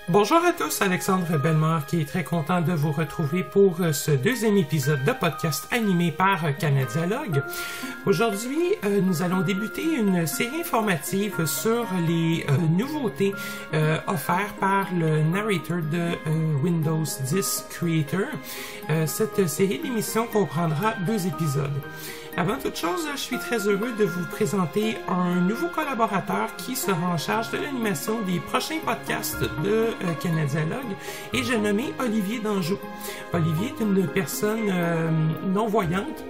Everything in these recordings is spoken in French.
Bonjour à tous, Alexandre Bellemare qui est très content de vous retrouver pour ce deuxième épisode de podcast animé par Canadialogue. Aujourd'hui, nous allons débuter une série informative sur les nouveautés offertes par le narrator de Windows 10 Creator. Cette série d'émissions comprendra 2 épisodes. Avant toute chose, je suis très heureux de vous présenter un nouveau collaborateur qui sera en charge de l'animation des prochains podcasts de Canadialogue et j'ai nommé Olivier Danjou. Olivier est une personne non-voyante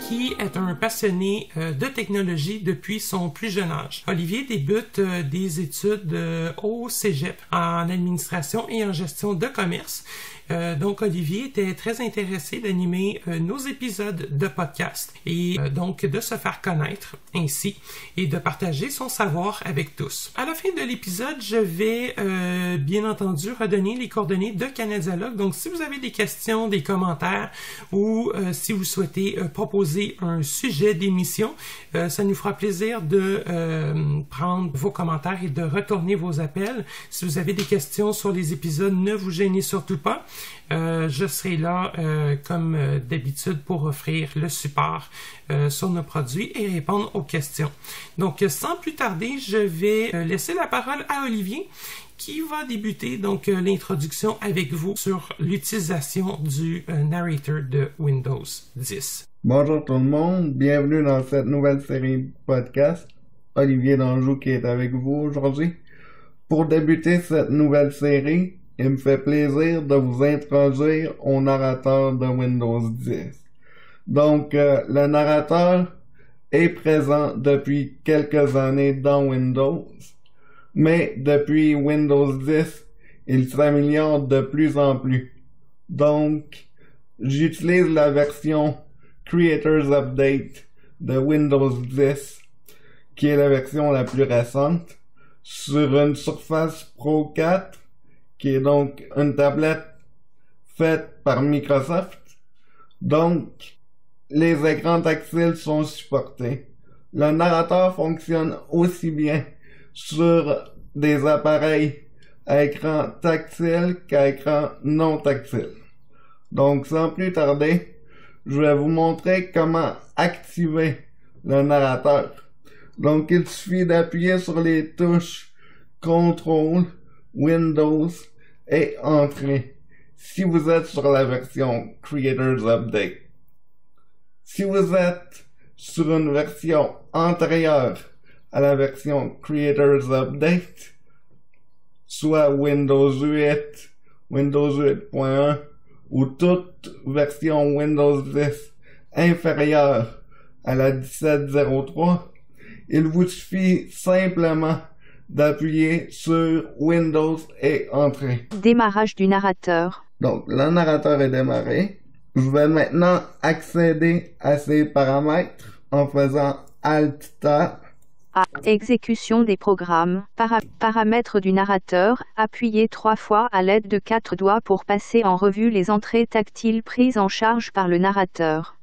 qui est un passionné de technologie depuis son plus jeune âge. Olivier débute des études au Cégep en administration et en gestion de commerce. Donc, Olivier était très intéressé d'animer nos épisodes de podcast et donc de se faire connaître ainsi et de partager son savoir avec tous. À la fin de l'épisode, je vais bien entendu redonner les coordonnées de Canadialogue. Donc, si vous avez des questions, des commentaires ou si vous souhaitez proposer un sujet d'émission, ça nous fera plaisir de prendre vos commentaires et de retourner vos appels. Si vous avez des questions sur les épisodes, ne vous gênez surtout pas. Je serai là comme d'habitude pour offrir le support sur nos produits et répondre aux questions. Donc sans plus tarder, je vais laisser la parole à Olivier qui va débuter donc l'introduction avec vous sur l'utilisation du narrator de Windows 10. Bonjour tout le monde, bienvenue dans cette nouvelle série de podcasts. Olivier Danjou qui est avec vous aujourd'hui. Pour débuter cette nouvelle série, il me fait plaisir de vous introduire au narrateur de Windows 10. Donc, le narrateur est présent depuis quelques années dans Windows, mais depuis Windows 10, il s'améliore de plus en plus. Donc, j'utilise la version Creators Update de Windows 10, qui est la version la plus récente, sur une Surface Pro 4, qui est donc une tablette faite par Microsoft. Donc, les écrans tactiles sont supportés. Le narrateur fonctionne aussi bien sur des appareils à écran tactile qu'à écran non tactile. Donc, sans plus tarder, je vais vous montrer comment activer le narrateur. Donc, il suffit d'appuyer sur les touches Contrôle, Windows et Entrée si vous êtes sur la version Creators Update. Si vous êtes sur une version antérieure à la version Creators Update, soit Windows 8, Windows 8.1 ou toute version Windows 10 inférieure à la 17.03, il vous suffit simplement d'appuyer sur Windows et Entrée. Démarrage du narrateur. Donc, le narrateur est démarré. Je vais maintenant accéder à ses paramètres en faisant Alt-Tab. Exécution des programmes. Paramètres du narrateur. Appuyez 3 fois à l'aide de 4 doigts pour passer en revue les entrées tactiles prises en charge par le narrateur.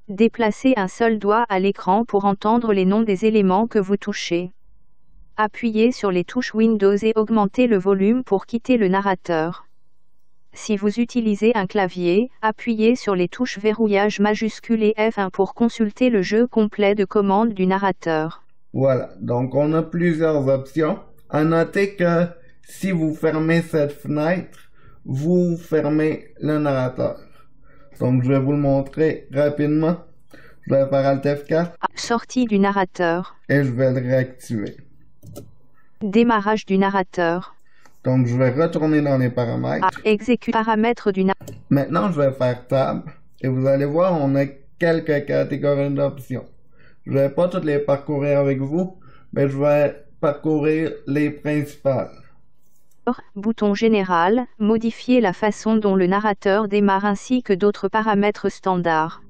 Déplacez un seul doigt à l'écran pour entendre les noms des éléments que vous touchez. Appuyez sur les touches Windows et augmentez le volume pour quitter le narrateur. Si vous utilisez un clavier, appuyez sur les touches verrouillage majuscule et F1 pour consulter le jeu complet de commandes du narrateur. Voilà, donc on a plusieurs options. À noter que si vous fermez cette fenêtre, vous fermez le narrateur. Donc je vais vous le montrer rapidement. Je vais faire Alt F4. Sortie du narrateur. Et je vais le réactiver. Démarrage du narrateur. Donc je vais retourner dans les paramètres. Exécute paramètres du narrateur. Maintenant je vais faire Tab. Et vous allez voir, on a quelques catégories d'options. Je vais pas toutes les parcourir avec vous, mais je vais parcourir les principales. Bouton général, modifier la façon dont le narrateur démarre ainsi que d'autres paramètres standards.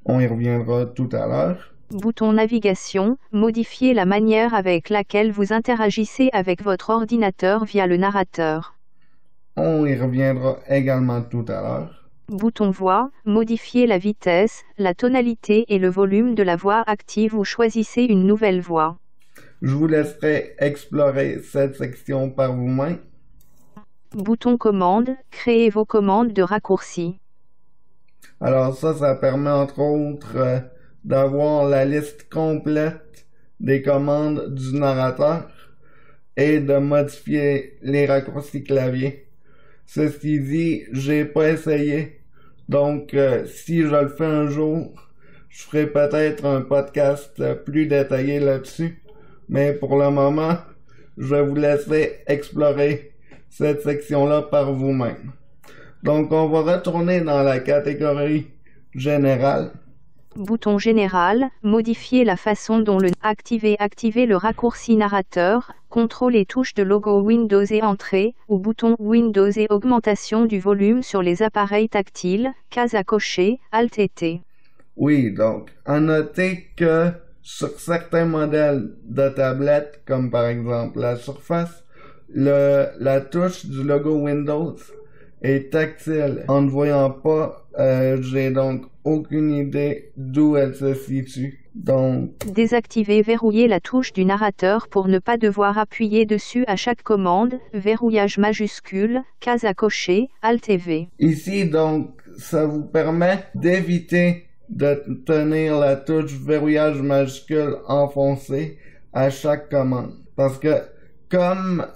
On y reviendra tout à l'heure. Bouton navigation, modifier la manière avec laquelle vous interagissez avec votre ordinateur via le narrateur. On y reviendra également tout à l'heure. Bouton voix, modifier la vitesse, la tonalité et le volume de la voix active ou choisissez une nouvelle voix. Je vous laisserai explorer cette section par vous-même. Bouton commande, créez vos commandes de raccourcis. Alors ça permet entre autres d'avoir la liste complète des commandes du narrateur et de modifier les raccourcis clavier. Ceci dit, j'ai pas essayé. Donc, si je le fais un jour, je ferai peut-être un podcast plus détaillé là-dessus. Mais pour le moment, je vais vous laisser explorer cette section-là par vous-même. Donc, on va retourner dans la catégorie générale. Bouton général, modifier la façon dont le activer le raccourci narrateur, contrôle et touche de logo Windows et entrée, ou bouton Windows et augmentation du volume sur les appareils tactiles, case à cocher, Alt et T. Oui, donc, à noter que sur certains modèles de tablettes, comme par exemple la Surface, la touche du logo Windows est tactile. En ne voyant pas, j'ai donc aucune idée d'où elle se situe. Donc, désactiver verrouiller la touche du narrateur pour ne pas devoir appuyer dessus à chaque commande, verrouillage majuscule, case à cocher, Alt et V. Ici, donc, ça vous permet d'éviter de tenir la touche verrouillage majuscule enfoncée à chaque commande. Parce que, comme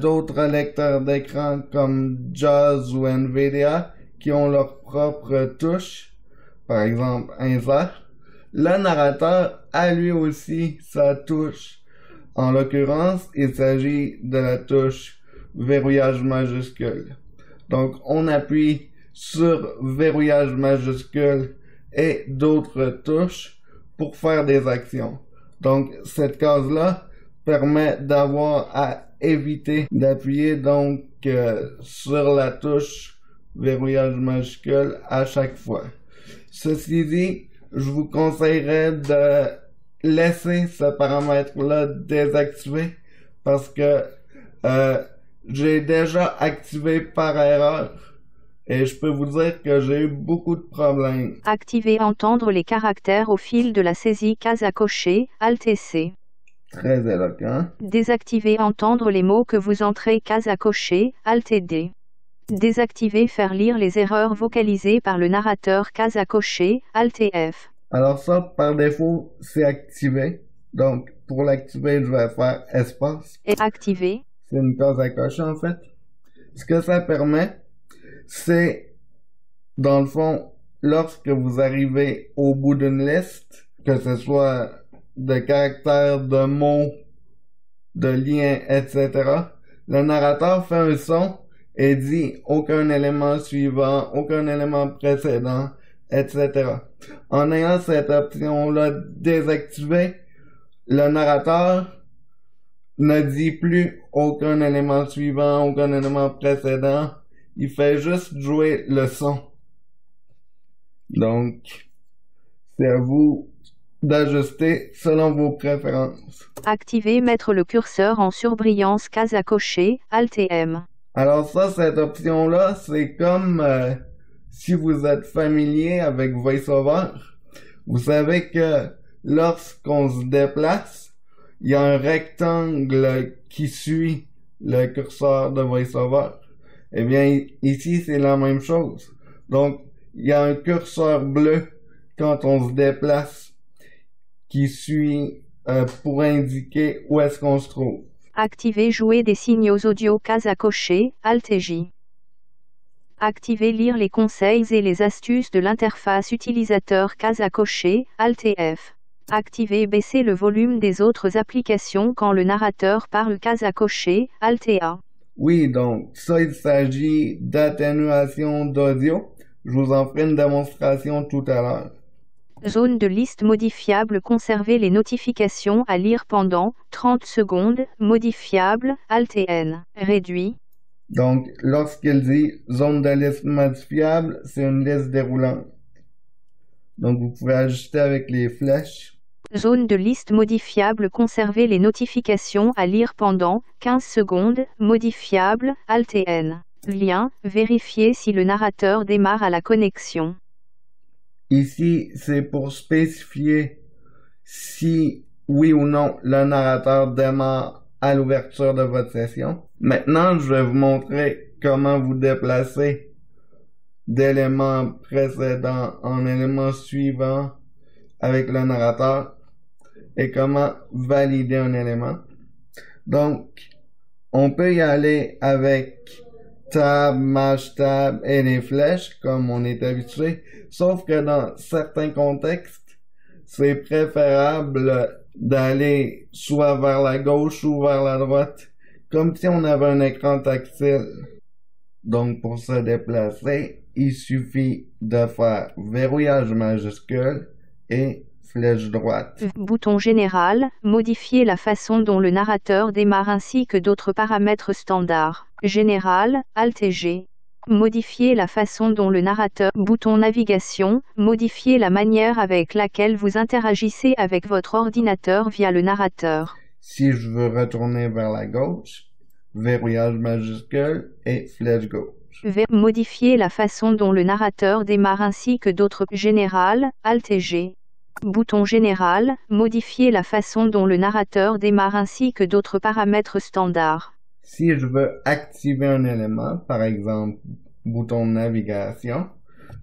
d'autres lecteurs d'écran comme JAWS ou NVIDIA qui ont leur propre touche, par exemple Insert, le narrateur a lui aussi sa touche. En l'occurrence, il s'agit de la touche verrouillage majuscule. Donc, on appuie sur verrouillage majuscule et d'autres touches pour faire des actions. Donc, cette case-là permet d'avoir à éviter d'appuyer donc sur la touche verrouillage majuscule à chaque fois. Ceci dit, je vous conseillerais de laisser ce paramètre-là désactivé parce que j'ai déjà activé par erreur et je peux vous dire que j'ai eu beaucoup de problèmes. Activer entendre les caractères au fil de la saisie case à cocher, Alt et C. Très éloquent. Désactiver entendre les mots que vous entrez case à cocher, Alt et D. Désactiver faire lire les erreurs vocalisées par le narrateur case à cocher, Alt et F. Alors ça, par défaut, c'est activé. Donc, pour l'activer, je vais faire espace. Et activer. C'est une case à cocher, en fait. Ce que ça permet, c'est, dans le fond, lorsque vous arrivez au bout d'une liste, que ce soit de caractères, de mots, de liens, etc., le narrateur fait un son et dit aucun élément suivant, aucun élément précédent, etc. En ayant cette option-là désactivée, le narrateur ne dit plus aucun élément suivant, aucun élément précédent, il fait juste jouer le son. Donc, c'est à vous d'ajuster selon vos préférences. Activer mettre le curseur en surbrillance case à cocher, Alt et M. Alors ça, cette option-là, c'est comme si vous êtes familier avec VoiceOver. Vous savez que lorsqu'on se déplace, il y a un rectangle qui suit le curseur de VoiceOver. Eh bien, ici, c'est la même chose. Donc, il y a un curseur bleu quand on se déplace qui suit pour indiquer où est-ce qu'on se trouve. Activer jouer des signaux audio case à cocher, Alt et J. Activer lire les conseils et les astuces de l'interface utilisateur case à cocher, Alt et F. Activer baisser le volume des autres applications quand le narrateur parle case à cocher, Alt et A. Oui, donc ça il s'agit d'atténuation d'audio. Je vous en ferai une démonstration tout à l'heure. Zone de liste modifiable conserver les notifications à lire pendant 30 secondes, modifiable, Alt et N. Réduit. Donc, lorsqu'il dit zone de liste modifiable, c'est une liste déroulante. Donc, vous pouvez ajuster avec les flèches. Zone de liste modifiable conserver les notifications à lire pendant 15 secondes, modifiable, Alt et N. Lien, vérifier si le narrateur démarre à la connexion. Ici, c'est pour spécifier si, oui ou non, le narrateur démarre à l'ouverture de votre session. Maintenant, je vais vous montrer comment vous déplacer d'éléments précédents en éléments suivants avec le narrateur et comment valider un élément. Donc, on peut y aller avec tab, match tab et les flèches comme on est habitué, sauf que dans certains contextes, c'est préférable d'aller soit vers la gauche ou vers la droite, comme si on avait un écran tactile. Donc, pour se déplacer, il suffit de faire verrouillage majuscule et flèche droite. Bouton général, modifier la façon dont le narrateur démarre ainsi que d'autres paramètres standards. Général, Alt et G. Modifier la façon dont le narrateur. Bouton navigation, modifier la manière avec laquelle vous interagissez avec votre ordinateur via le narrateur. Si je veux retourner vers la gauche, verrouillage majuscule et flèche gauche. Modifier la façon dont le narrateur démarre ainsi que d'autres. Général, Alt et G. Bouton général, modifier la façon dont le narrateur démarre ainsi que d'autres paramètres standards. Si je veux activer un élément, par exemple, bouton navigation,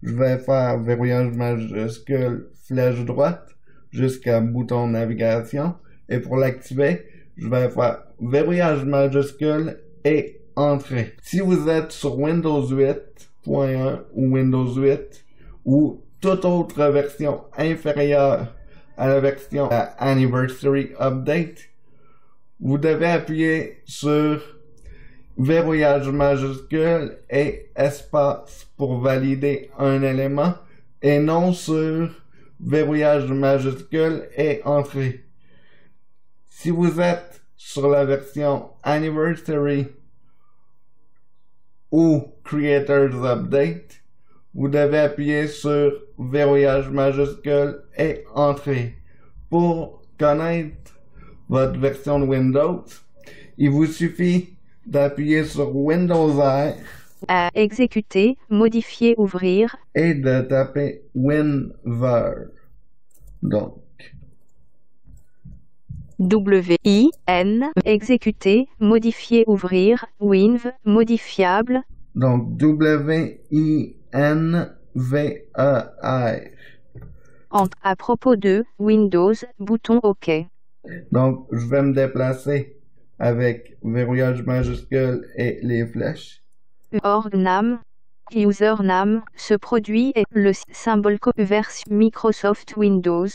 je vais faire verrouillage majuscule, flèche droite, jusqu'à bouton navigation, et pour l'activer, je vais faire verrouillage majuscule et entrée. Si vous êtes sur Windows 8.1 ou Windows 8, ou toute autre version inférieure à la version Anniversary Update, vous devez appuyer sur verrouillage majuscule et espace pour valider un élément et non sur verrouillage majuscule et entrée. Si vous êtes sur la version Anniversary ou Creators Update, vous devez appuyer sur verrouillage majuscule et entrée. Pour connaître votre version de Windows, il vous suffit d'appuyer sur Windows R, exécuter, modifier, ouvrir, et de taper WinVer. Donc, W-I-N, exécuter, modifier, ouvrir, WinV, modifiable. Donc, W-I-N-V-E-R. À propos de Windows, bouton OK. Donc, je vais me déplacer avec verrouillage majuscule et les flèches. Org-name, username, ce produit est le symbole version Microsoft Windows,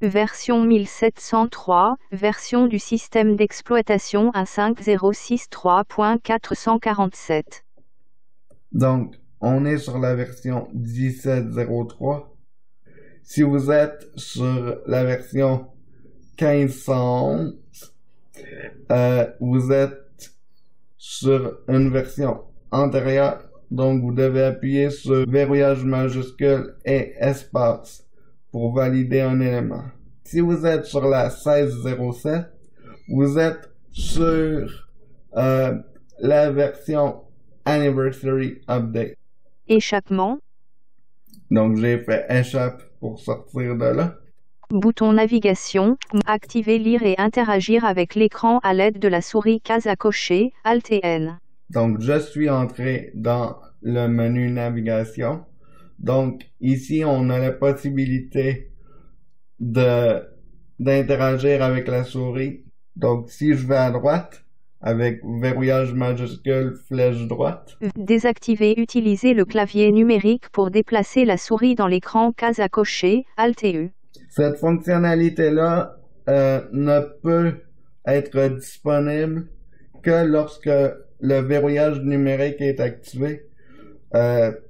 version 1703, version du système d'exploitation 15063.447. Donc, on est sur la version 1703. Si vous êtes sur la version 1511, vous êtes sur une version antérieure, donc vous devez appuyer sur verrouillage majuscule et espace pour valider un élément. Si vous êtes sur la 1607, vous êtes sur la version Anniversary Update. Échappement. Donc j'ai fait échappe pour sortir de là. Bouton navigation, activer, lire et interagir avec l'écran à l'aide de la souris case à cocher, Alt et N. Donc je suis entré dans le menu navigation. Donc ici on a la possibilité d'interagir avec la souris. Donc si je vais à droite, avec verrouillage majuscule flèche droite. Désactiver, utiliser le clavier numérique pour déplacer la souris dans l'écran case à cocher, Alt et U. Cette fonctionnalité-là ne peut être disponible que lorsque le verrouillage numérique est activé.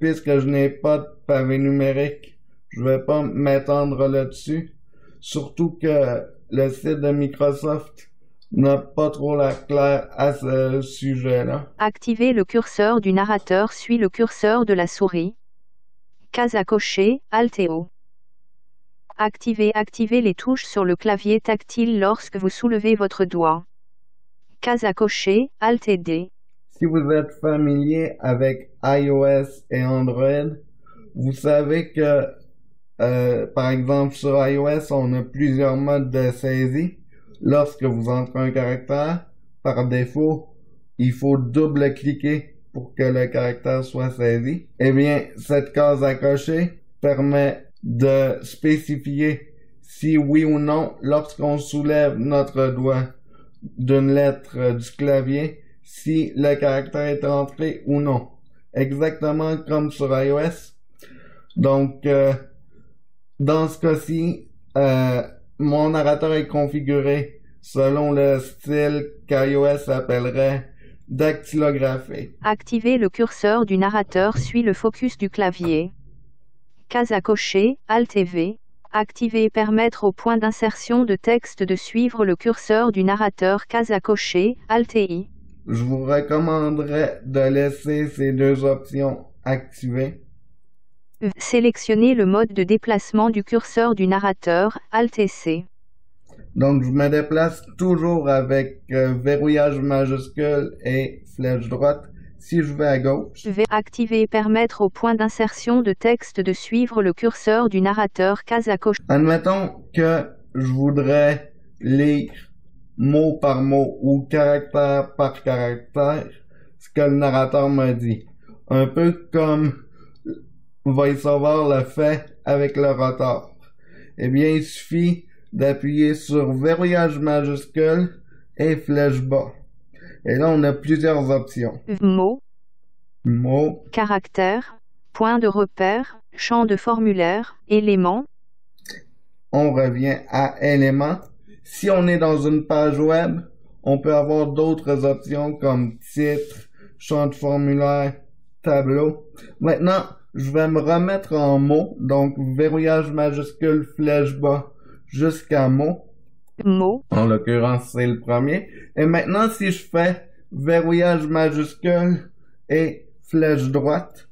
Puisque je n'ai pas de pavé numérique, je ne vais pas m'étendre là-dessus. Surtout que le site de Microsoft n'a pas trop l'air clair à ce sujet-là. Activer le curseur du narrateur suit le curseur de la souris. Case à cocher, Alt et O. Activer les touches sur le clavier tactile lorsque vous soulevez votre doigt. Case à cocher, Alt et D. Si vous êtes familier avec iOS et Android, vous savez que, par exemple, sur iOS, on a plusieurs modes de saisie. Lorsque vous entrez un caractère, par défaut, il faut double-cliquer pour que le caractère soit saisi. Eh bien, cette case à cocher permet de spécifier si oui ou non, lorsqu'on soulève notre doigt d'une lettre du clavier, si le caractère est entré ou non. Exactement comme sur iOS. Donc, dans ce cas-ci, mon narrateur est configuré selon le style qu'iOS appellerait dactylographé. Activer le curseur du narrateur suit le focus du clavier. Case à cocher, Alt et V. Activer permettre au point d'insertion de texte de suivre le curseur du narrateur. Case à cocher, Alt et I. Je vous recommanderais de laisser ces deux options activées. Sélectionnez le mode de déplacement du curseur du narrateur, Alt et C. Donc, je me déplace toujours avec verrouillage majuscule et flèche droite. Si je vais à gauche, Activer permettre au point d'insertion de texte de suivre le curseur du narrateur. Case à cocher. admettons que je voudrais lire mot par mot ou caractère par caractère ce que le narrateur m'a dit. Un peu comme VoiceOver le fait avec le rotor. Eh bien, il suffit d'appuyer sur verrouillage majuscule et flèche bas. Et là, on a plusieurs options. Mots, Caractère, point de repère, champ de formulaire, éléments. On revient à éléments. Si on est dans une page web, on peut avoir d'autres options comme titre, champ de formulaire, tableau. Maintenant, je vais me remettre en mots, donc verrouillage majuscule, flèche bas, jusqu'à mots. En l'occurrence, c'est le premier. Et maintenant, si je fais verrouillage majuscule et flèche droite.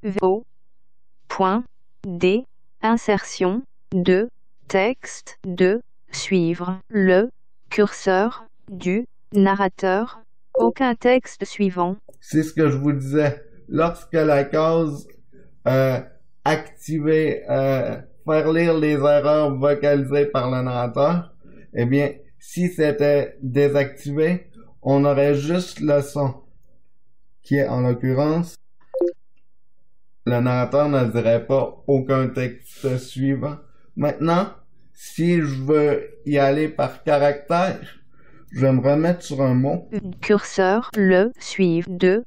Point, D, insertion, 2, texte, 2, suivre, le, curseur, du, narrateur, aucun texte suivant. C'est ce que je vous disais. Lorsque la case activer, faire lire les erreurs vocalisées par le narrateur, eh bien, si c'était désactivé, on aurait juste le son, qui est en l'occurrence, le narrateur ne dirait pas aucun texte suivant. Maintenant, si je veux y aller par caractère, je vais me remettre sur un mot. Curseur, le, suivre, 2.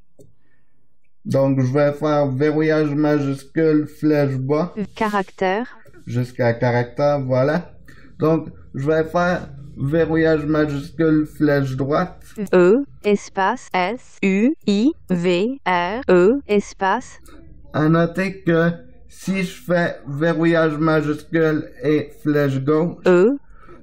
Donc, je vais faire verrouillage majuscule, flèche bas. Caractère. Jusqu'à caractère, voilà. Donc, je vais faire verrouillage majuscule, flèche droite. Espace, S, U, I, V, R, E, espace. À noter que si je fais verrouillage majuscule et flèche gauche,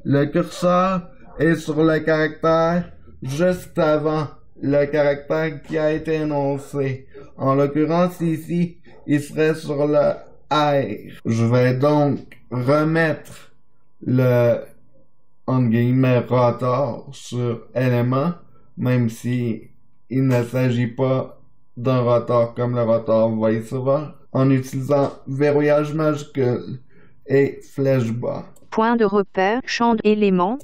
le curseur est sur le caractère juste avant le caractère qui a été énoncé. En l'occurrence ici, il serait sur le R. Je vais donc remettre le, entre guillemets, rotor sur élément, même si il ne s'agit pas d'un rotor comme le rotor VoiceOver, en utilisant verrouillage majuscule et flèche bas. Point de repère, champ d'éléments.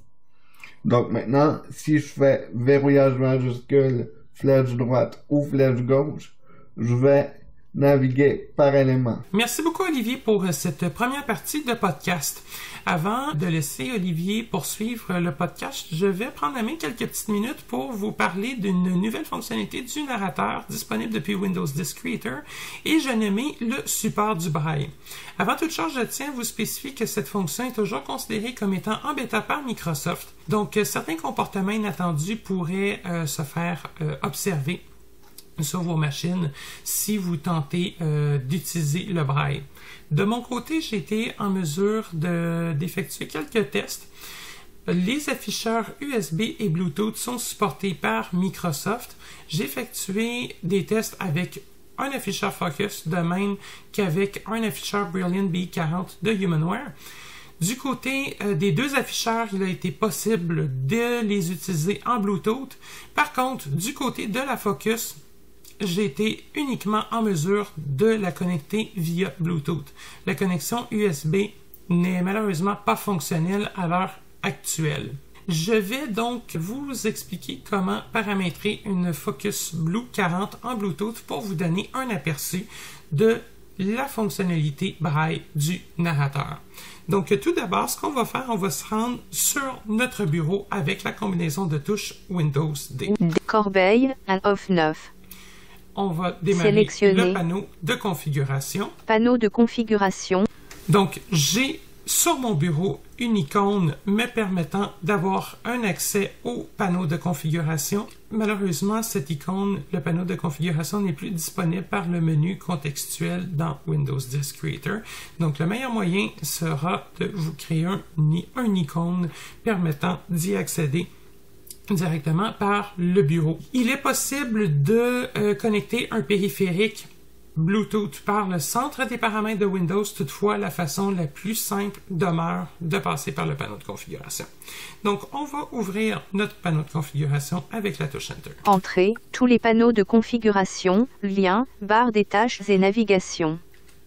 Donc maintenant, si je fais verrouillage majuscule, flèche droite ou flèche gauche, je vais naviguer par élément. Merci beaucoup, Olivier, pour cette première partie de podcast. Avant de laisser Olivier poursuivre le podcast, je vais prendre la main quelques petites minutes pour vous parler d'une nouvelle fonctionnalité du narrateur disponible depuis Windows 10 Creator et j'ai nommé le support du braille. Avant toute chose, je tiens à vous spécifier que cette fonction est toujours considérée comme étant en bêta par Microsoft. Donc, certains comportements inattendus pourraient se faire observer sur vos machines si vous tentez d'utiliser le braille. De mon côté, j'ai été en mesure d'effectuer quelques tests. Les afficheurs USB et Bluetooth sont supportés par Microsoft. J'ai effectué des tests avec un afficheur Focus, de même qu'avec un afficheur Brilliant B40 de Humanware. Du côté des deux afficheurs, il a été possible de les utiliser en Bluetooth. Par contre, du côté de la Focus, j'ai été uniquement en mesure de la connecter via Bluetooth. La connexion USB n'est malheureusement pas fonctionnelle à l'heure actuelle. Je vais donc vous expliquer comment paramétrer une Focus Blue 40 en Bluetooth pour vous donner un aperçu de la fonctionnalité braille du narrateur. Donc tout d'abord, ce qu'on va faire, on va se rendre sur notre bureau avec la combinaison de touches Windows D. Corbeille, un off 9. On va démarrer le panneau de configuration. Panneau de configuration. Donc j'ai sur mon bureau une icône me permettant d'avoir un accès au panneau de configuration. Malheureusement, cette icône, le panneau de configuration, n'est plus disponible par le menu contextuel dans Windows Disk Creator. Donc, le meilleur moyen sera de vous créer un icône permettant d'y accéder directement par le bureau. Il est possible de connecter un périphérique Bluetooth par le centre des paramètres de Windows. Toutefois, la façon la plus simple demeure de passer par le panneau de configuration. Donc, on va ouvrir notre panneau de configuration avec la touche Enter. Entrée, tous les panneaux de configuration, liens, barre des tâches et navigation.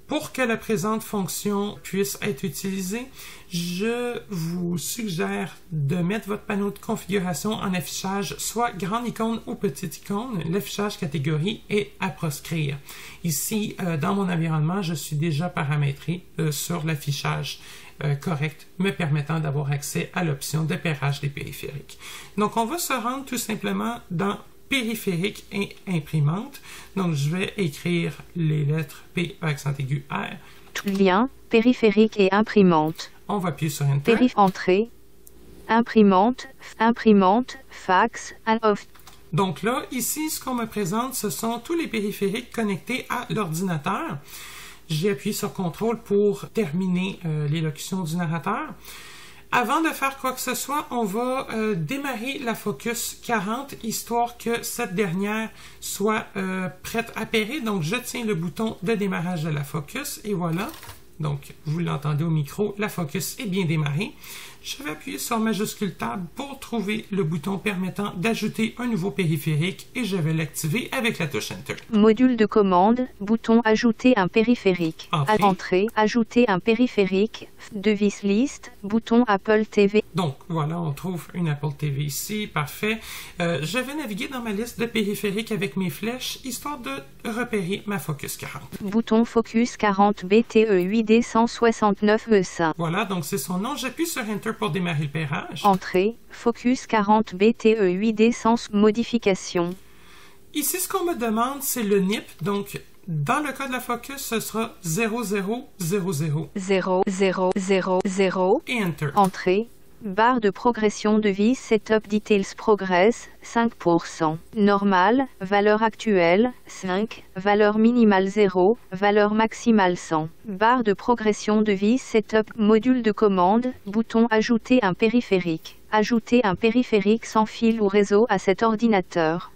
Pour que la présente fonction puisse être utilisée, je vous suggère de mettre votre panneau de configuration en affichage soit grande icône ou petite icône. L'affichage catégorie est à proscrire. Ici, dans mon environnement, je suis déjà paramétré sur l'affichage correct, me permettant d'avoir accès à l'option de pairage des périphériques. Donc, on va se rendre tout simplement dans périphérique et imprimante. Donc, je vais écrire les lettres P, accent aigu, R. Lien, périphérique et imprimante. On va appuyer sur Enter. Entrée, imprimante, fax, on-off. Donc là, ici, ce qu'on me présente, ce sont tous les périphériques connectés à l'ordinateur. J'ai appuyé sur CTRL pour terminer l'élocution du narrateur. Avant de faire quoi que ce soit, on va démarrer la Focus 40, histoire que cette dernière soit prête à pairer. Donc, je tiens le bouton de démarrage de la Focus, et voilà. Donc, vous l'entendez au micro, la Focus est bien démarrée. Je vais appuyer sur majuscule Tab pour trouver le bouton permettant d'ajouter un nouveau périphérique et je vais l'activer avec la touche Enter. Module de commande, bouton Ajouter un périphérique. Entrée, Ajouter un périphérique, device list, bouton Apple TV. Donc voilà, on trouve une Apple TV ici, parfait. Je vais naviguer dans ma liste de périphériques avec mes flèches, histoire de repérer ma Focus 40. Bouton Focus 40 BTE 8D169E5. Voilà, donc c'est son nom. J'appuie sur Enter pour démarrer le pairage. Entrée, Focus 40 BTE 8D100 modification. Ici, ce qu'on me demande, c'est le NIP. Donc, dans le cas de la Focus, ce sera 0000. 0000. Et Enter. Entrée. Barre de progression device Setup Details Progress, 5%. Normal, valeur actuelle, 5, valeur minimale 0, valeur maximale 100. Barre de progression device Setup Module de commande, bouton Ajouter un périphérique. Ajouter un périphérique sans fil ou réseau à cet ordinateur.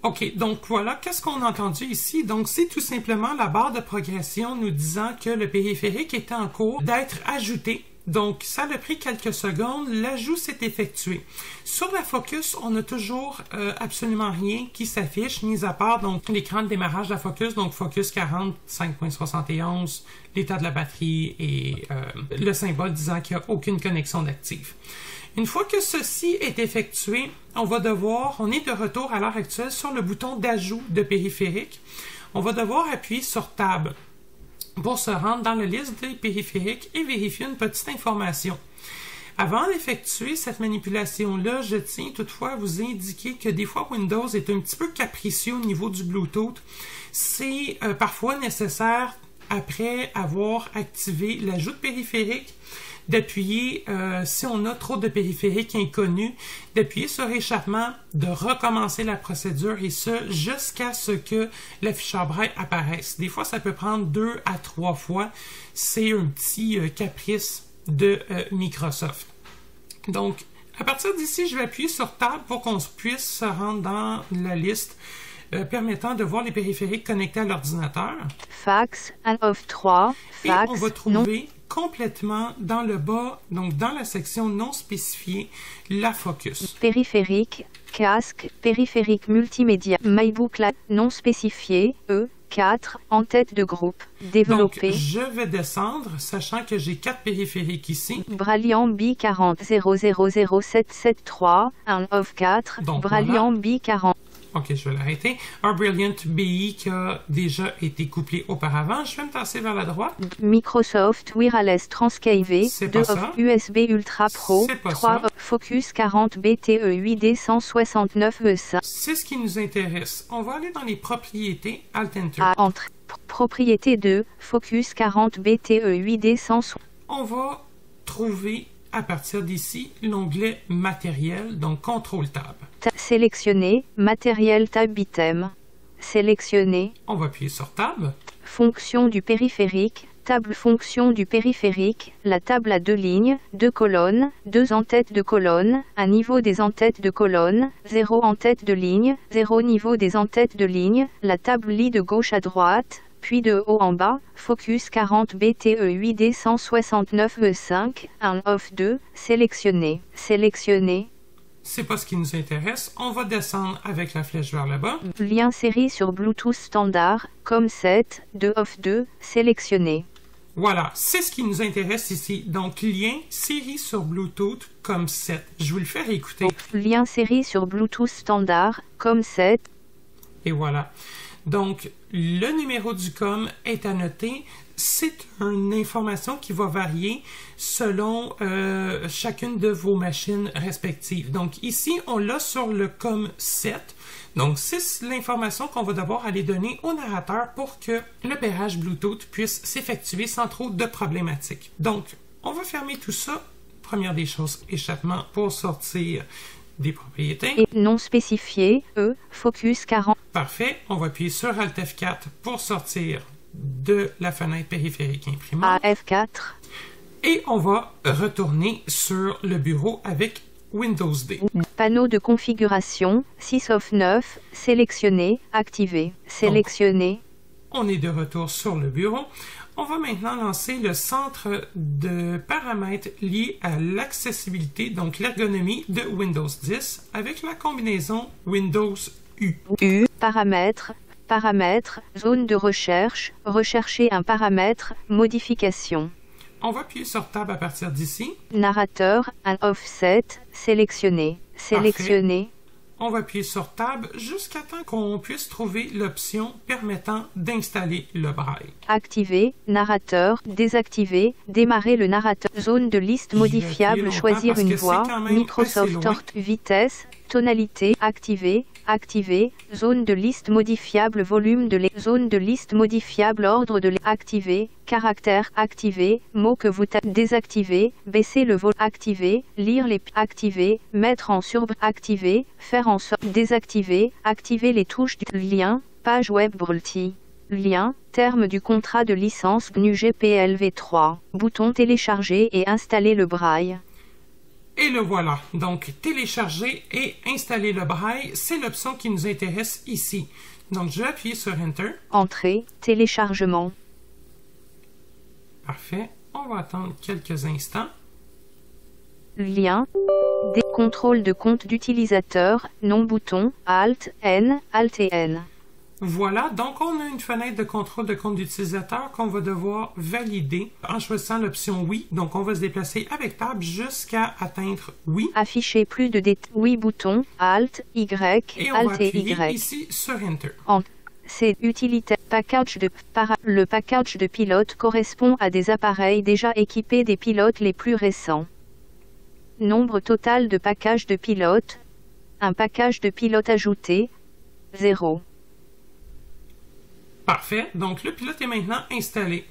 OK, donc voilà, qu'est-ce qu'on a entendu ici? Donc, c'est tout simplement la barre de progression nous disant que le périphérique était en cours d'être ajouté. Donc, ça a pris quelques secondes, l'ajout s'est effectué. Sur la Focus, on n'a toujours absolument rien qui s'affiche, mis à part donc l'écran de démarrage de la Focus, donc Focus 40, 5.71, l'état de la batterie et le symbole disant qu'il n'y a aucune connexion d'active. Une fois que ceci est effectué, on est de retour à l'heure actuelle sur le bouton d'ajout de périphérique. On va devoir appuyer sur Tab pour se rendre dans la liste des périphériques et vérifier une petite information. Avant d'effectuer cette manipulation-là, je tiens toutefois à vous indiquer que des fois Windows est un petit peu capricieux au niveau du Bluetooth. C'est parfois nécessaire, après avoir activé l'ajout de périphériques, d'appuyer, si on a trop de périphériques inconnus, d'appuyer sur échappement, de recommencer la procédure et ce, jusqu'à ce que l'afficheur braille apparaisse. Des fois, ça peut prendre 2 à 3 fois. C'est un petit caprice de Microsoft. Donc, à partir d'ici, je vais appuyer sur Tab pour qu'on puisse se rendre dans la liste permettant de voir les périphériques connectés à l'ordinateur. Fax, on-off 3, fax, et on va trouver complètement dans le bas, donc dans la section non spécifiée, la Focus. Périphérique, casque, périphérique multimédia, MyBook non spécifié, 4, en tête de groupe. Développer. Donc, je vais descendre, sachant que j'ai 4 périphériques ici. Braliant B40 000773, 1 of 4. Donc, Braliant voilà. B40. OK, je vais l'arrêter. Un Brilliant BI qui a déjà été couplé auparavant. Je vais me tasser vers la droite. Microsoft Wireless Transceiver, C'est 2 pas of ça. USB Ultra Pro, C'est pas 3 ça. of Focus 40 BTE 8D 169 E5. C'est ce qui nous intéresse. On va aller dans les propriétés, Alt Enter. À entrée. Propriété 2, Focus 40 BTE 8D 160. On va trouver à partir d'ici l'onglet Matériel, donc Contrôle Tab. Sélectionner, Matériel Tab Item. Sélectionner, On va appuyer sur Tab. Fonction du périphérique, table fonction du périphérique, la table à 2 lignes, 2 colonnes, 2 en-têtes de colonne, un niveau des en-têtes de colonne, 0 en-tête de ligne, 0 niveau des en-têtes de ligne, la table lit de gauche à droite, puis de haut en bas, Focus 40 BTE 8D 169 E5, 1 of 2, sélectionner, sélectionner, C'est pas ce qui nous intéresse. On va descendre avec la flèche vers le bas. lien série sur Bluetooth standard, COM7, 2 of 2, sélectionner. Voilà, c'est ce qui nous intéresse ici. Donc, lien, série sur Bluetooth, comme 7. Je vous le fais réécouter. Lien série sur Bluetooth standard, COM7. Et voilà. Donc, le numéro du COM est à noter. C'est une information qui va varier selon chacune de vos machines respectives. Donc, ici, on l'a sur le COM 7. Donc, c'est l'information qu'on va devoir aller donner au narrateur pour que le pairage Bluetooth puisse s'effectuer sans trop de problématiques. Donc, on va fermer tout ça. Première des choses, échappement pour sortir des propriétés. Et non spécifié, Focus 40. Parfait. On va appuyer sur Alt F4 pour sortir de la fenêtre périphérique imprimante. AF4. Et on va retourner sur le bureau avec Windows D. Panneau de configuration, 6 of 9, sélectionner, activer, sélectionner. On est de retour sur le bureau. On va maintenant lancer le centre de paramètres liés à l'accessibilité, donc l'ergonomie de Windows 10 avec la combinaison Windows U. U, paramètres, paramètres, zone de recherche, rechercher un paramètre, modification. On va appuyer sur Tab à partir d'ici. Narrateur, un offset, sélectionner, sélectionner. On va appuyer sur Tab jusqu'à temps qu'on puisse trouver l'option permettant d'installer le braille. Activer, narrateur, désactiver, démarrer le narrateur. Zone de liste modifiable, choisir une voix, Microsoft Tort, vitesse, tonalité, activer, activer, zone de liste modifiable, volume de zone de liste modifiable, ordre de activer, caractère, activer, mots que vous tapez, désactiver, baisser le volume, activer, lire les, activer, mettre en surbrille, activer, faire en sorte, désactiver, activer les touches du lien, page web Brulti. Lien, terme du contrat de licence GNU GPLv3, bouton télécharger et installer le braille. Et le voilà. Donc, télécharger et installer le braille, c'est l'option qui nous intéresse ici. Donc, je vais appuyer sur Enter. Entrée, téléchargement. Parfait. On va attendre quelques instants. Lien. Des contrôles de compte d'utilisateur, non bouton, Alt, N, Alt et N. Voilà, donc on a une fenêtre de contrôle de compte d'utilisateur qu'on va devoir valider en choisissant l'option Oui. Donc on va se déplacer avec Tab jusqu'à atteindre Oui. Afficher plus de détails. Oui bouton, Alt, Y, Et on va Alt et appuyer Y. ici sur Enter. C'est utilitaire. Package de le package de pilote correspond à des appareils déjà équipés des pilotes les plus récents. Nombre total de packages de pilote. Un package de pilote ajouté. 0. Parfait, donc le pilote est maintenant installé.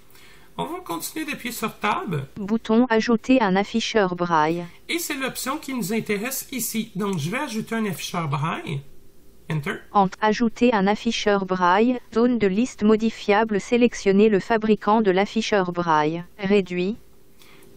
On va continuer d'appuyer sur Tab. Bouton ajouter un afficheur braille. Et c'est l'option qui nous intéresse ici. Donc je vais ajouter un afficheur braille. Enter. Ajouter un afficheur braille. Zone de liste modifiable. Sélectionner le fabricant de l'afficheur braille. Réduit.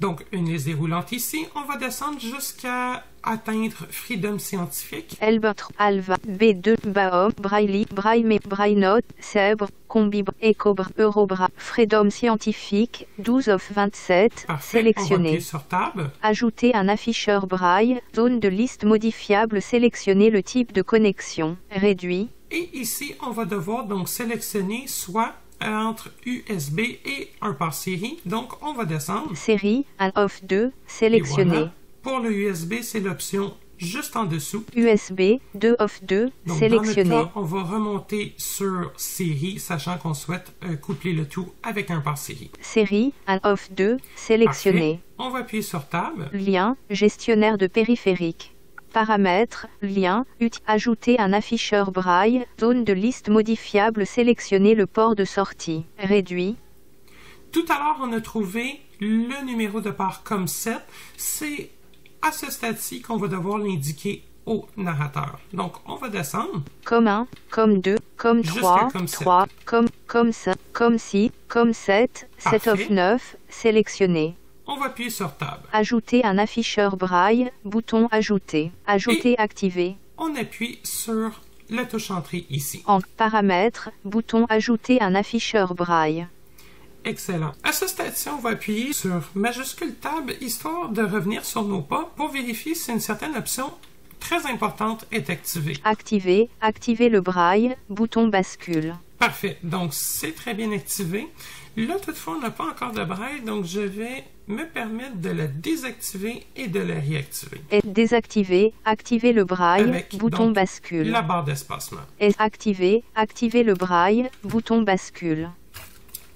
Donc une liste déroulante ici. On va descendre jusqu'à atteindre Freedom Scientifique. Elbert, Alva, B2, Baom, Braille, Braille, Braille Note, Sèbre, Combi, Ecobra, Eurobra, Freedom Scientifique, 12 of 27, Parfait. sélectionner. On va appuyer sur Tab. Ajouter un afficheur braille, zone de liste modifiable, sélectionner le type de connexion, réduit. Et ici, on va devoir donc sélectionner soit entre USB et un port série. Donc, on va descendre. Série, off 2, sélectionné. Voilà. Pour le USB, c'est l'option juste en dessous. USB 2 off 2, donc, sélectionné. Dans notre cas, on va remonter sur série, sachant qu'on souhaite coupler le tout avec un port série. Série, off 2, sélectionné. Parfait. On va appuyer sur Tab. Lien, gestionnaire de périphérique. Paramètres, lien, ajouter un afficheur braille, zone de liste modifiable, sélectionner le port de sortie, réduit. Tout à l'heure, on a trouvé le numéro de port COM7. C'est à ce stade-ci qu'on va devoir l'indiquer au narrateur. Donc, on va descendre. COM1, COM2, COM3, COM5, COM6, COM7, 7 of 9, sélectionné. On va appuyer sur Tab. Ajouter un afficheur braille, bouton ajouter. Ajouter activé. On appuie sur la touche entrée ici. En paramètres, bouton ajouter un afficheur braille. Excellent. À ce stade-ci, on va appuyer sur majuscule Tab, histoire de revenir sur nos pas pour vérifier si une certaine option très importante est activée. Activer, activer le braille, bouton bascule. Parfait. Donc, c'est très bien activé. Là, toutefois, on n'a pas encore de braille, donc je vais me permettre de la désactiver et de la réactiver. Et désactiver, activer le braille, avec, bouton donc, bascule. La barre d'espacement. Et activer, activer le braille, bouton bascule.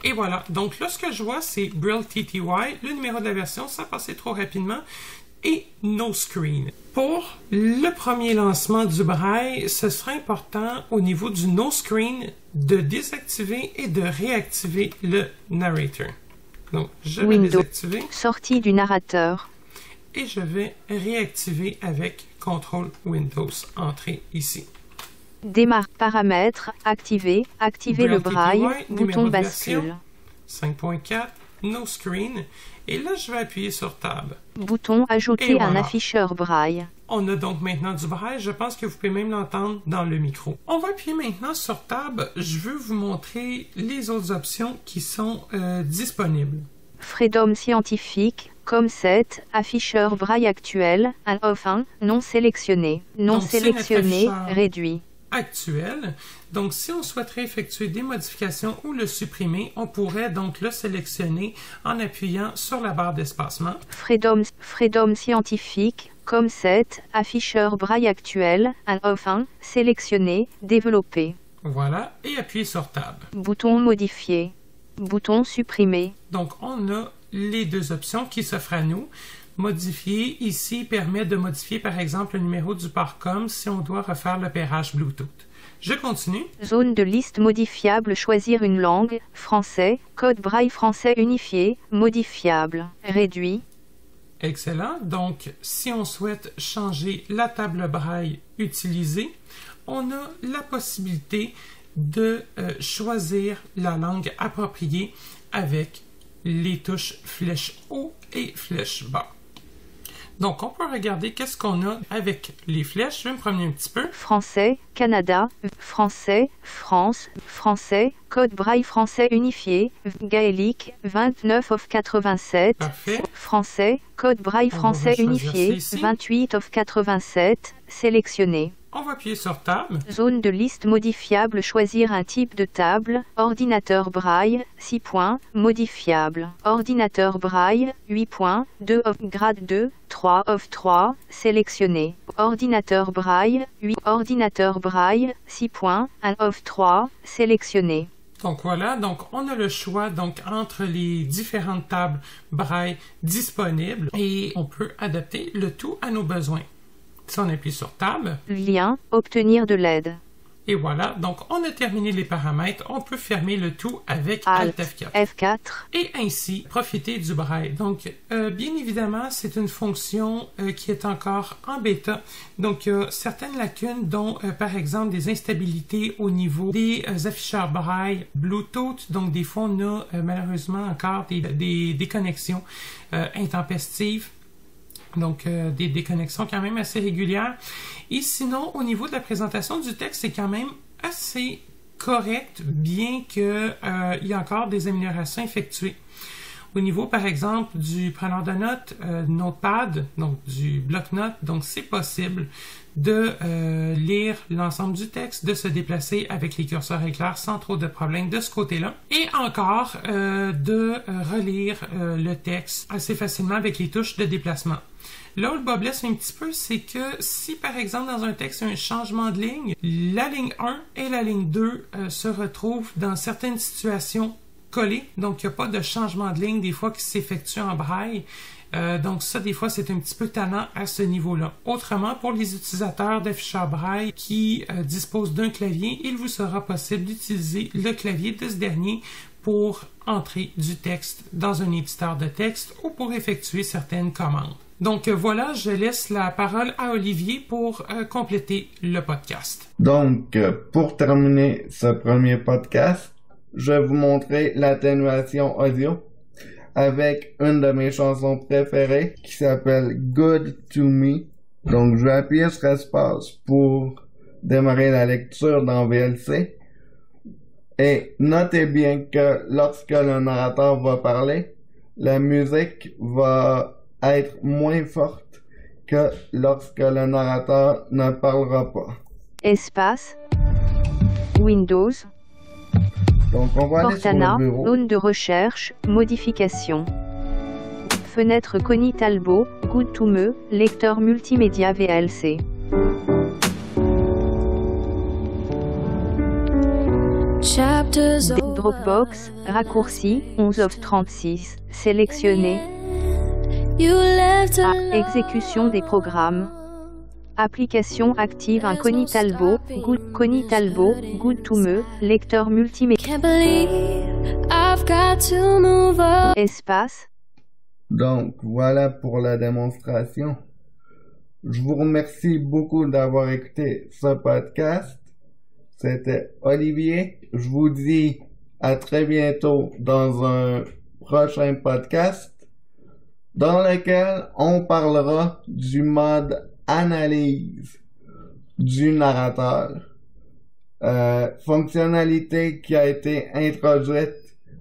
Et voilà. Donc là, ce que je vois, c'est Braille TTY, le numéro de la version, ça passait trop rapidement, et No Screen. Pour le premier lancement du braille, ce sera important au niveau du No Screen de désactiver et de réactiver le narrator. Donc, je vais désactiver. Sortie du narrateur. Et je vais réactiver avec CTRL Windows Entrée ici. Démarre paramètres, activer, activer le braille, bouton bascule. 5.4, No Screen. Et là, je vais appuyer sur Tab. Bouton ajouter voilà. Un afficheur braille. On a donc maintenant du braille. Je pense que vous pouvez même l'entendre dans le micro. On va appuyer maintenant sur Tab. Je veux vous montrer les autres options qui sont disponibles. Freedom scientifique, COM7, afficheur braille actuel, off 1, non sélectionné. Non donc, sélectionné, réduit. Actuel. Donc, si on souhaiterait effectuer des modifications ou le supprimer, on pourrait donc le sélectionner en appuyant sur la barre d'espacement. Freedom scientifique, COM7, afficheur braille actuel, off 1, sélectionné, développé. Voilà, et appuyer sur Tab. Bouton modifier. Bouton supprimer. Donc, on a les deux options qui s'offrent à nous. Modifier, ici, permet de modifier, par exemple, le numéro du port COM si on doit refaire le pairage Bluetooth. Je continue. Zone de liste modifiable, choisir une langue, français, code braille français unifié, modifiable, réduit. Excellent. Donc, si on souhaite changer la table braille utilisée, on a la possibilité de choisir la langue appropriée avec les touches flèche haut et flèche bas. Donc, on peut regarder qu'est-ce qu'on a avec les flèches. Je vais me promener un petit peu. Français, Canada, français, France, français, code braille français unifié, gaélique, 29 of 87. Parfait. Français, code braille français unifié, 28 of 87, sélectionné. On va appuyer sur Tab. Zone de liste modifiable, choisir un type de table, ordinateur braille, 6 points, modifiable. Ordinateur braille, 8 points, 2 of grade 2, 3 of 3, sélectionné. Ordinateur braille, 8, ordinateur braille, 6 points, 1 of 3, sélectionné. Donc voilà, donc on a le choix donc entre les différentes tables braille disponibles et on peut adapter le tout à nos besoins. Si on appuie sur Tab. Lien, obtenir de l'aide. Et voilà, donc on a terminé les paramètres. On peut fermer le tout avec Alt F4. F4. Et ainsi profiter du braille. Donc, bien évidemment, c'est une fonction qui est encore en bêta. Donc, il y a certaines lacunes, dont par exemple des instabilités au niveau des afficheurs braille Bluetooth. Donc, des fois, on a malheureusement encore des connexions intempestives. Donc, des déconnexions quand même assez régulières. Et sinon, au niveau de la présentation du texte, c'est quand même assez correct, bien qu'il y a encore des améliorations effectuées. Au niveau, par exemple, du preneur de notes, Notepad, donc du bloc-notes, donc c'est possible de lire l'ensemble du texte, de se déplacer avec les curseurs éclairs sans trop de problèmes de ce côté-là. Et encore, de relire le texte assez facilement avec les touches de déplacement. Là où le bas blesse un petit peu, c'est que si par exemple dans un texte il y a un changement de ligne, la ligne 1 et la ligne 2 se retrouvent dans certaines situations collées, donc il n'y a pas de changement de ligne des fois qui s'effectue en braille. Donc ça, des fois, c'est un petit peu tannant à ce niveau-là. Autrement, pour les utilisateurs d'afficheurs braille qui disposent d'un clavier, il vous sera possible d'utiliser le clavier de ce dernier pour entrer du texte dans un éditeur de texte ou pour effectuer certaines commandes. Donc voilà, je laisse la parole à Olivier pour compléter le podcast. Donc, pour terminer ce premier podcast, je vais vous montrer l'atténuation audio avec une de mes chansons préférées qui s'appelle Good to Me. Donc, je vais appuyer sur espace pour démarrer la lecture dans VLC. Et notez bien que lorsque le narrateur va parler, la musique va être moins forte que lorsque le narrateur ne parlera pas. Espace. Windows. Donc on va Cortana, aller sur le bureau. zone de recherche, modification. Fenêtre Connie Talbot, Good to Me, lecteur multimédia VLC. Dropbox, raccourci, 11 of 36, sélectionné. Exécution des programmes. Application active un Connie Talbot, Good to Me, lecteur multimédia. Espace. Donc voilà pour la démonstration. Je vous remercie beaucoup d'avoir écouté ce podcast. C'était Olivier. Je vous dis à très bientôt dans un prochain podcast dans lequel on parlera du mode analyse du narrateur. Fonctionnalité qui a été introduite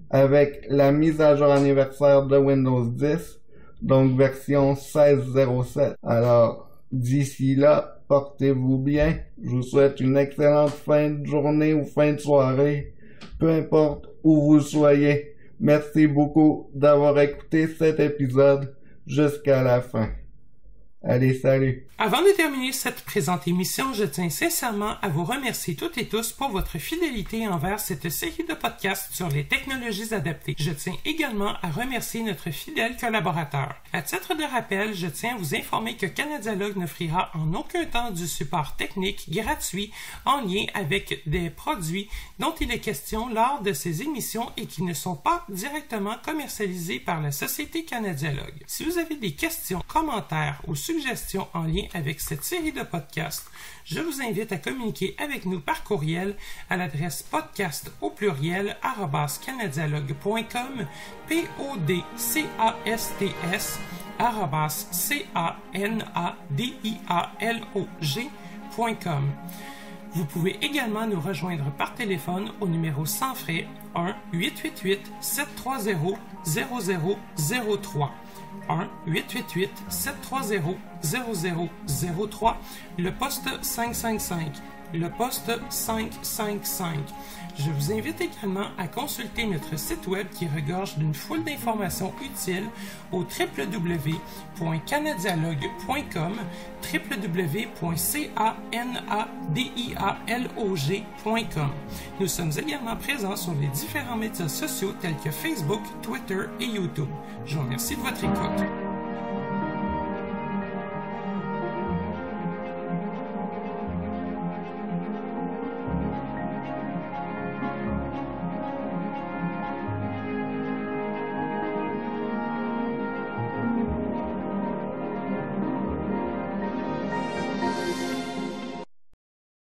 avec la mise à jour anniversaire de Windows 10, donc version 16.07. Alors, d'ici là, portez-vous bien. Je vous souhaite une excellente fin de journée ou fin de soirée, peu importe où vous soyez. Merci beaucoup d'avoir écouté cet épisode jusqu'à la fin. Allez, salut! Avant de terminer cette présente émission, je tiens sincèrement à vous remercier toutes et tous pour votre fidélité envers cette série de podcasts sur les technologies adaptées. Je tiens également à remercier notre fidèle collaborateur. À titre de rappel, je tiens à vous informer que Canadialogue n'offrira en aucun temps du support technique gratuit en lien avec des produits dont il est question lors de ces émissions et qui ne sont pas directement commercialisés par la société Canadialogue. Si vous avez des questions, commentaires ou suggestions en lien avec cette série de podcasts, je vous invite à communiquer avec nous par courriel à l'adresse podcast@canadialogue.com, podcast@canadialogue.com. Vous pouvez également nous rejoindre par téléphone au numéro sans frais 1-888-730-0003. 1-888-730-0003, le poste 555. Le poste 555. Je vous invite également à consulter notre site web qui regorge d'une foule d'informations utiles au www.canadialogue.com, www.canadialog.com. Nous sommes également présents sur les différents médias sociaux tels que Facebook, Twitter et YouTube. Je vous remercie de votre écoute.